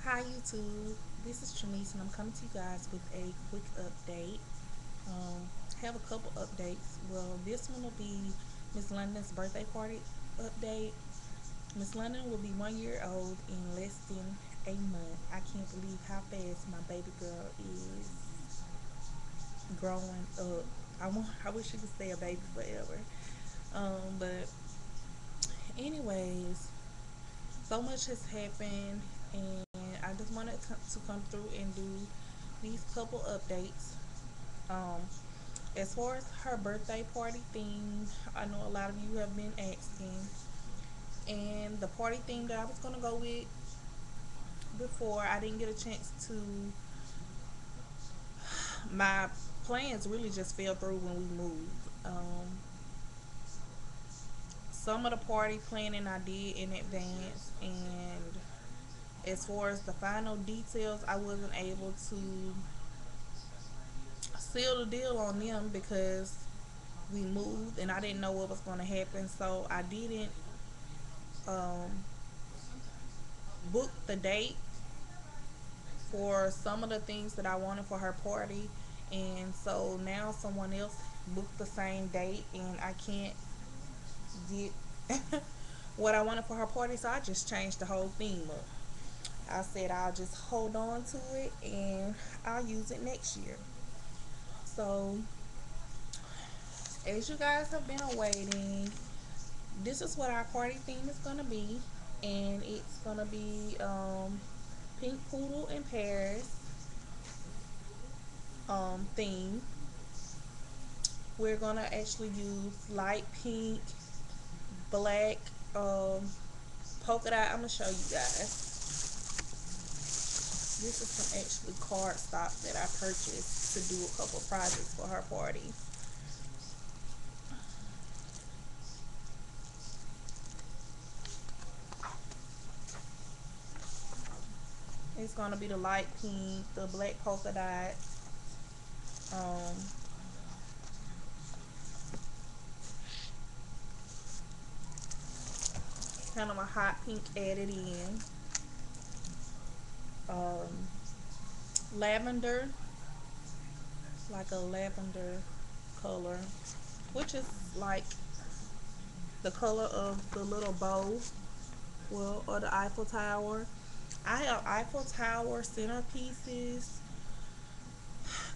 Hi YouTube, this is Trinice and I'm coming to you guys with a quick update. Have a couple updates. Well, this one will be Miss London's birthday party update. Miss London will be 1 year old in less than a month. I can't believe how fast my baby girl is growing up. I wish she could stay a baby forever. But anyways, so much has happened and I just wanted to come through and do these couple updates. Um, as far as her birthday party theme, I know a lot of you have been asking, and the party theme that I was gonna go with before, I didn't get a chance to. My plans really just fell through when we moved. Some of the party planning I did in advance, and as far as the final details, I wasn't able to seal the deal on them because we moved and I didn't know what was going to happen. So I didn't um, book the date for some of the things that I wanted for her party. And so now someone else booked the same date and I can't get what I wanted for her party. So I just changed the whole theme up. I said I'll just hold on to it and I'll use it next year. So as you guys have been awaiting, this is what our party theme is gonna be, and it's gonna be pink poodle in Paris theme. We're gonna actually use light pink, black, polka dot. I'm gonna show you guys. This is some actually card stock that I purchased to do a couple projects for her party. It's gonna be the light pink, the black polka dot, um, kind of a hot pink added in, um, lavender, like a lavender color, which is like the color of the little bow, well, or the Eiffel Tower. I have Eiffel Tower centerpieces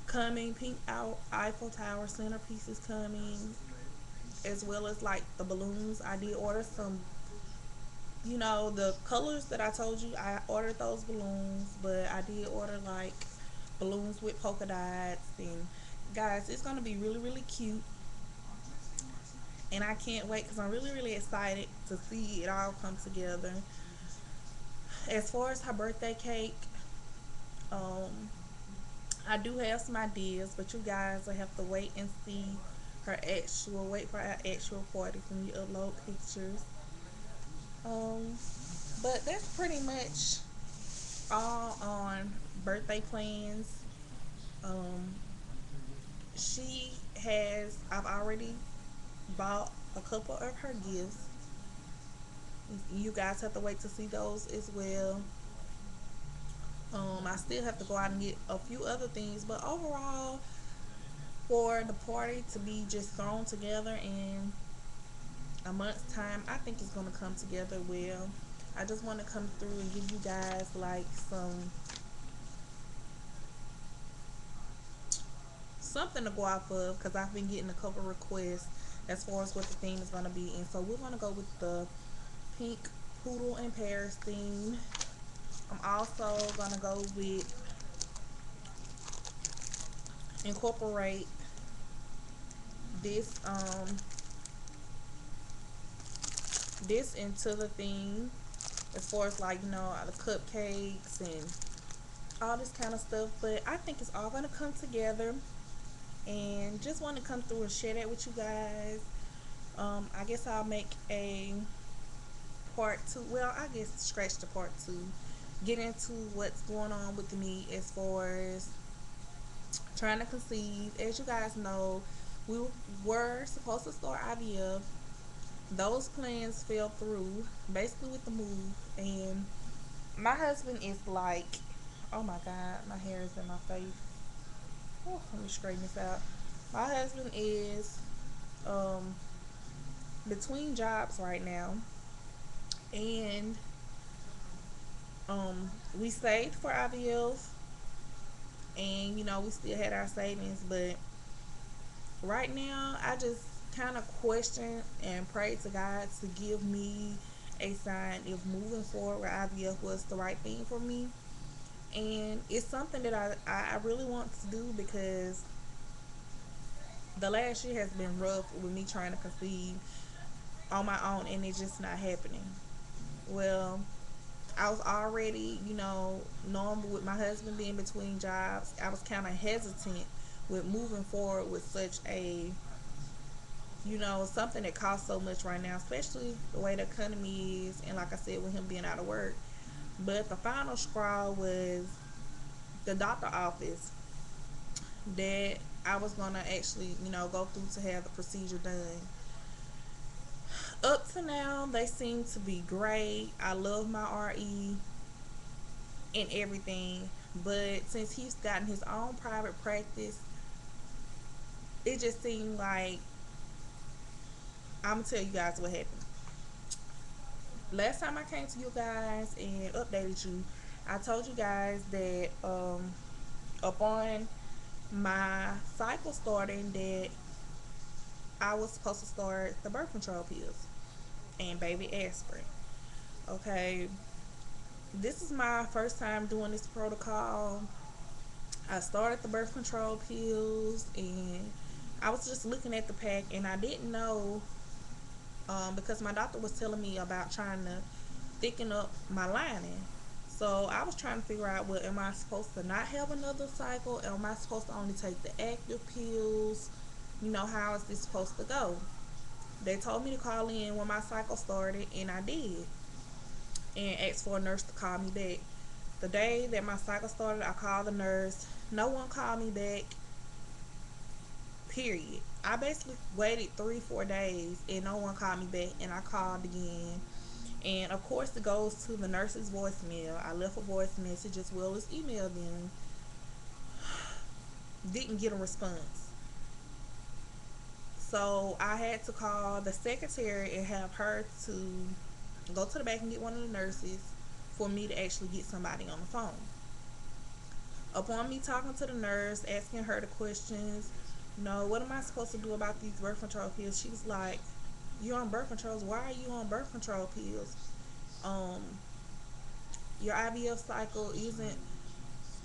coming, pink out Eiffel Tower centerpieces coming, as well as like the balloons. I did order some, the colors that I told you. I ordered those balloons, but I did order like balloons with polka dots, and guys, it's gonna be really really cute, and I can't wait because I'm really really excited to see it all come together. As far as her birthday cake, um, I do have some ideas, but you guys will have to wait and see wait for our actual party when we upload pictures. Um, but that's pretty much all on birthday plans. Um, I've already bought a couple of her gifts. You guys have to wait to see those as well. I still have to go out and get a few other things, but overall, for the party to be just thrown together in a month's time, I think it's going to come together well. I just want to come through and give you guys like something to go off of because I've been getting a couple requests as far as what the theme is going to be. And so we're going to go with the pink poodle in Paris theme. I'm also going to go with incorporate this this into the theme, as far as like the cupcakes and all this kind of stuff. But I think it's all going to come together, and just want to come through and share that with you guys. I guess I'll make a part two. Well, I guess scratch the part two, get into what's going on with me as far as trying to conceive. As you guys know, we were supposed to start IVF. Those plans fell through basically with the move, and My husband is like, oh my god, my hair is in my face. Oh, let me straighten this out. My husband is um between jobs right now, and we saved for IVF, and we still had our savings, but right now I just kind of question and pray to God to give me a sign if moving forward with IVF was the right thing for me. And it's something that I really want to do, because the last year has been rough with me trying to conceive on my own, and it's just not happening. Well, I was already, knowing with my husband being between jobs, I was kind of hesitant with moving forward with such a, something that costs so much right now, especially the way the economy is, and like I said, with him being out of work. But the final straw was the doctor office that I was gonna actually, go through to have the procedure done. Up to now, they seem to be great. I love my RE and everything, but since he's gotten his own private practice, it just seemed like, I'm gonna tell you guys what happened. Last time I came to you guys and updated you, I told you guys that upon my cycle starting, that I was supposed to start the birth control pills and baby aspirin. Okay, this is my first time doing this protocol. I started the birth control pills, and I was just looking at the pack, and I didn't know, because my doctor was telling me about trying to thicken up my lining. So I was trying to figure out, well, am I supposed to not have another cycle? Am I supposed to only take the active pills? How is this supposed to go? They told me to call in when my cycle started, and I did, and asked for a nurse to call me back. The day that my cycle started, I called the nurse. No one called me back, period. I basically waited 3-4 days and no one called me back, and I called again. And of course, it goes to the nurse's voicemail. I left a voice message as well as emailed them. Didn't get a response. So I had to call the secretary and have her to go to the back and get one of the nurses for me to actually get somebody on the phone. Upon me talking to the nurse, asking her the questions, what am I supposed to do about these birth control pills? She was like, you're on birth controls. Why are you on birth control pills? Um, your IVF cycle isn't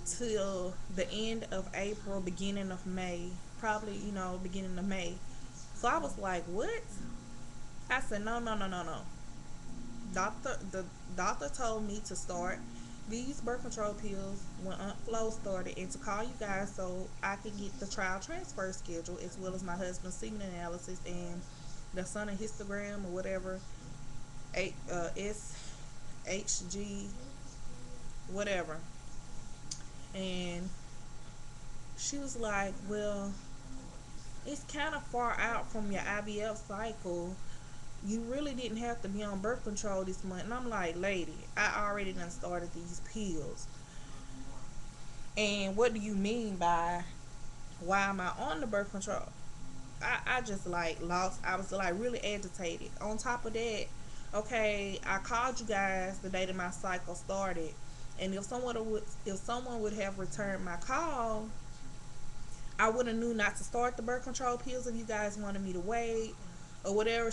till the end of April, beginning of May, probably, beginning of May. So I was like, what? I said, no, no, no, no, no. The doctor told me to start these birth control pills when Aunt Flo started, and to call you guys so I could get the trial transfer schedule, as well as my husband's semen analysis and the son of histogram or whatever, SHG, whatever. And she was like, well, it's kind of far out from your IVF cycle. You really didn't have to be on birth control this month. And I'm like, lady, I already done started these pills. And what do you mean by, why am I on the birth control? I just like lost. I was like really agitated. On top of that, okay, I called you guys the day that my cycle started, and if someone would have returned my call, I would have knew not to start the birth control pills if you guys wanted me to wait or whatever.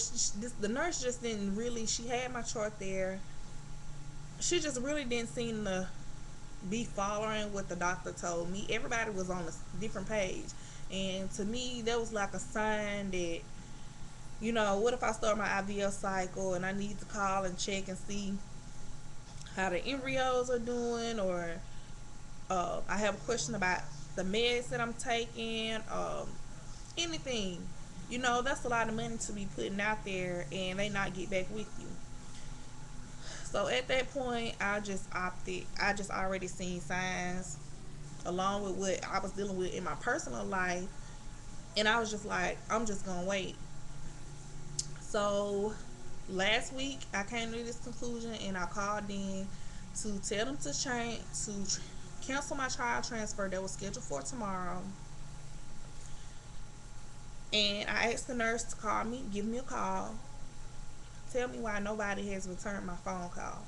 The nurse just didn't really. She had my chart there. She just really didn't seem to be following what the doctor told me. Everybody was on a different page, and to me, that was like a sign that, what if I start my IVF cycle and I need to call and check and see how the embryos are doing, or I have a question about the meds that I'm taking, anything. That's a lot of money to be putting out there and they not get back with you. So at that point, I just opted. I just already seen signs along with what I was dealing with in my personal life, and I was just like, I'm just gonna wait. So last week, I came to this conclusion, and I called in to tell them to cancel my child transfer that was scheduled for tomorrow. And I asked the nurse to call me, give me a call, tell me why nobody has returned my phone call.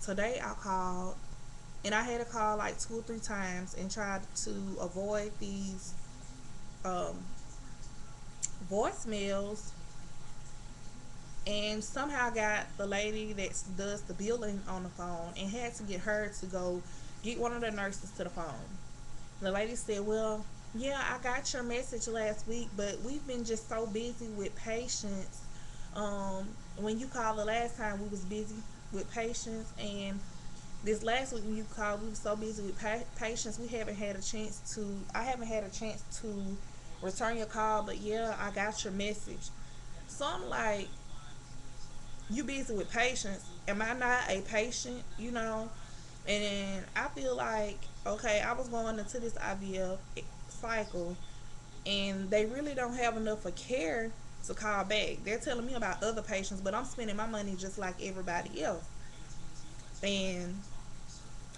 Today I called, and I had to call like 2 or 3 times and tried to avoid these um, voicemails, and somehow got the lady that does the billing on the phone and had to get her to go get one of the nurses to the phone. The lady said, well, yeah, I got your message last week, but we've been just so busy with patients. When you called the last time, we was busy with patients, and this last week when you called, we were so busy with patients, I haven't had a chance to return your call, but yeah, I got your message. So I'm like, you busy with patients. Am I not a patient? And I feel like, okay, I was going into this IVF cycle, and they really don't have enough of care to call back. They're telling me about other patients, but I'm spending my money just like everybody else. And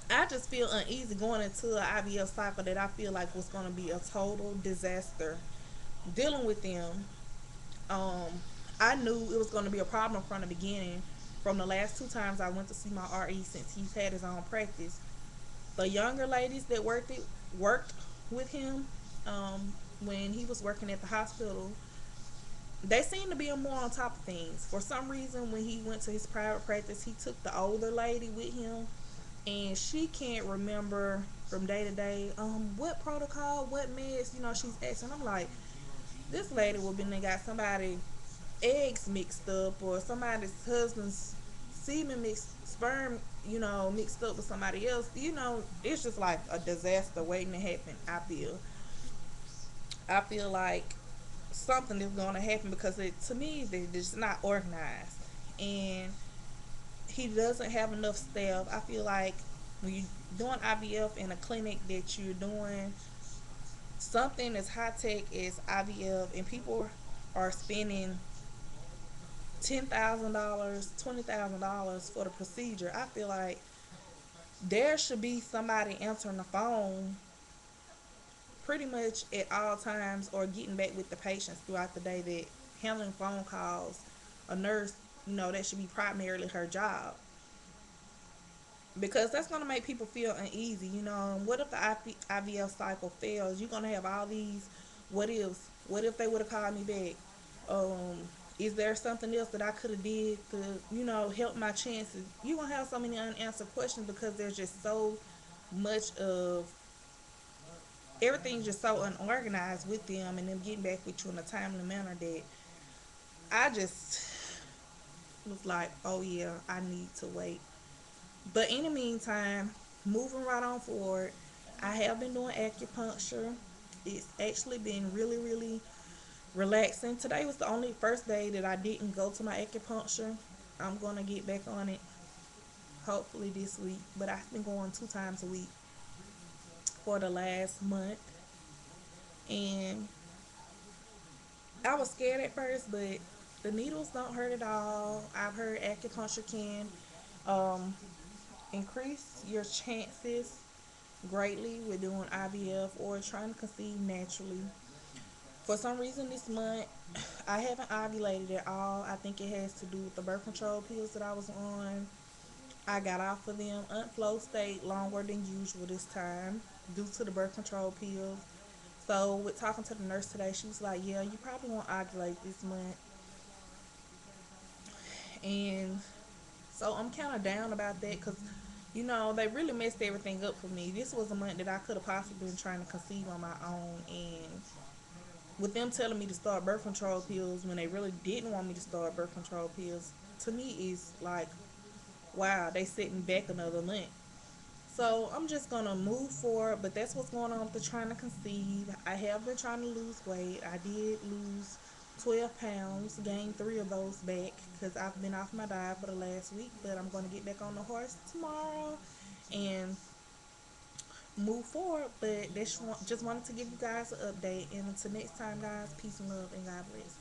I just feel uneasy going into an IVF cycle that I feel like was going to be a total disaster dealing with them. Um, I knew it was going to be a problem from the beginning. From the last 2 times I went to see my RE since he's had his own practice, the younger ladies that worked with him when he was working at the hospital, they seemed to be more on top of things. For some reason, when he went to his private practice, he took the older lady with him, and she can't remember from day to day what protocol, what meds, she's asking. I'm like, this lady will be got somebody eggs mixed up, or somebody's husband's semen mixed sperm, mixed up with somebody else. It's just like a disaster waiting to happen. I feel like something is going to happen because to me they're just not organized, and he doesn't have enough staff. I feel like when you're doing IVF in a clinic that you're doing something as high tech as IVF, and people are spending $10,000, $20,000 for the procedure, I feel like there should be somebody answering the phone pretty much at all times, or getting back with the patients throughout the day, that handling phone calls. A nurse, that should be primarily her job, because that's going to make people feel uneasy. What if the IVF cycle fails? You're going to have all these what ifs. What if they would have called me back? um is there something else that I could have did to help my chances? You're going to have so many unanswered questions because there's just so much of everything's just so unorganized with them, and them getting back with you in a timely manner, that I just was like, oh yeah, I need to wait. But in the meantime, moving right on forward, I have been doing acupuncture. It's actually been really, really relaxing. Today was the only first day that I didn't go to my acupuncture. I'm going to get back on it hopefully this week. But I've been going 2 times a week for the last month. And I was scared at first, but the needles don't hurt at all. I've heard acupuncture can um, increase your chances greatly with doing IVF or trying to conceive naturally. For some reason this month, I haven't ovulated at all. I think it has to do with the birth control pills that I was on. I got off of them. Flow stayed longer than usual this time due to the birth control pills. So with talking to the nurse today, she was like, yeah, you probably won't ovulate this month. And so I'm kind of down about that, because they really messed everything up for me. This was a month that I could have possibly been trying to conceive on my own, and with them telling me to start birth control pills when they really didn't want me to start birth control pills, to me is like, wow, they set me back another month. So I'm just gonna move forward, but that's what's going on with the trying to conceive. I have been trying to lose weight. I did lose 12 pounds, gained 3 of those back because I've been off my diet for the last week, but I'm gonna get back on the horse tomorrow and move forward. But just wanted to give you guys an update, and until next time, guys, peace and love, and God bless.